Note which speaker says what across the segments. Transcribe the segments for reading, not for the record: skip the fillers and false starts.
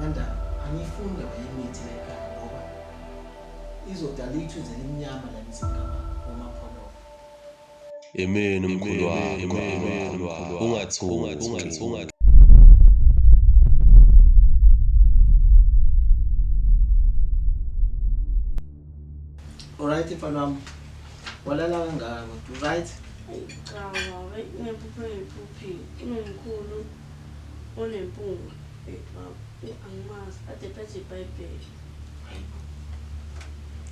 Speaker 1: Manda angifunda bayimithi la ekhaya ngoba izodala ithunzi elimnyama la emzimbeni wamaphono.
Speaker 2: Amen umkhulu wakho. Ungathuki.
Speaker 1: Alright mfana wami. Walala kangaka kodwa right?
Speaker 3: Cha, ngiphuphi ngimkhulu onempunga. Angimazi ade phethe iBhayibheli.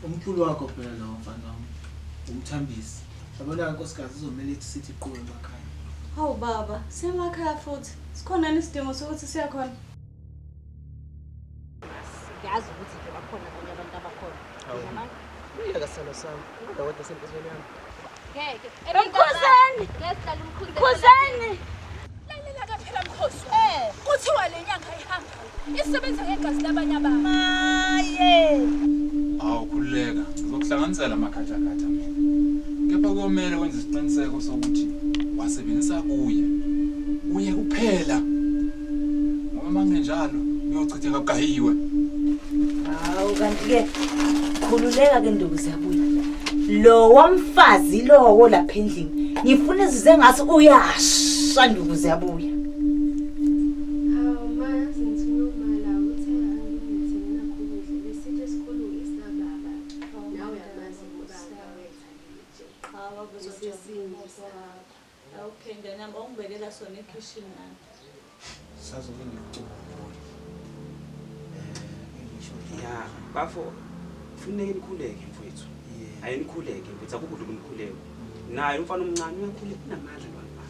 Speaker 1: Umkhulu wakho phela lo mfana wami. Umthambisi. Yabona nkosikazi izomela ithi sithi iqhube emakhaya.
Speaker 4: Hawu baba, semakhaya futhi. Sikhona nesidingo sokuthi siya khona.
Speaker 5: Ngiyazi ukuthi nje bakhona abanye abantu abakhona.
Speaker 1: Uyeka salo sami. Kodwa sempezweni yami.
Speaker 5: Ngeke.
Speaker 4: Mkhosini!
Speaker 5: Ngesidala umkhulu.
Speaker 4: Mkhosini!
Speaker 6: Lalela ke phela Mkhosi. Kuthiwa le nyanga ihamba. Isebenza ngegazi labanye abantu.
Speaker 4: Maye!
Speaker 7: Awukhuleka, ngizokuhlanganisela amakhathakhatha mina. Kepha komele wenze isiqiniseko sokuthi wasebenzisa kuye kuphela. Ngoba mangenjalo uyochitheka kugayiwe.
Speaker 8: Hawu kanti ke khululeka ke nduku siyabuya. Lo wamfazi lowo lapha endlini. Ngifuna izize ngathi uyasha nduku siyabuya.
Speaker 3: Hawu mazi ngithi uthe angithini nakhulu besithi esikoleni sinababa. Nawe yamazi ubaba wethu nje.
Speaker 4: Hawa kuzosesinza. Okay, ndanamba ungibekela sona ekitchen nami.
Speaker 1: Sazobe ngikucela.
Speaker 9: Ya, bafo kufuneka nikhuleke mfowethu. Ayinikhuleke mfethu akukho ukunikhuleka. Naye umfana omncane uyakhuleka unamandla lo mfana.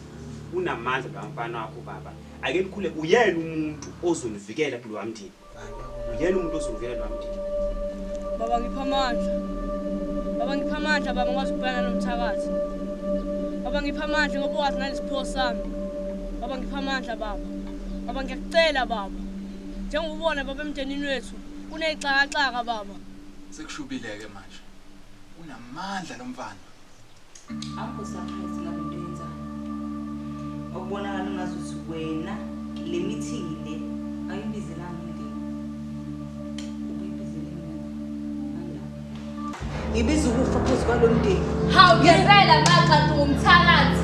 Speaker 9: Unamandla lo mfana wakho baba. Ake nikhuleke uyena umuntu ozonivikela kulo mndeni. Uyena umuntu ozonivikela lo mndeni.
Speaker 3: Baba ngipha amandla. Baba ngipha amandla baba ngikwazi ukubhekana nomthakathi. Baba ngipha amandla ngoba wazi nalesipho sami. Baba ngipha amandla baba. Baba ngiyakucela baba. Njengoba ubona baba emndenini wethu kunexakaxaka baba.
Speaker 7: Sekushubileke manje. Unamandla lo mfana.
Speaker 8: Akho surprise la into yenzayo. Okubonakala ngazuthi wena le meeting le ayibizelanga indini. Ubuyibizele mina. Ngibiza ukufa phezu kwalo mndeni.
Speaker 6: Hawu ngempela maqantu umthakathi.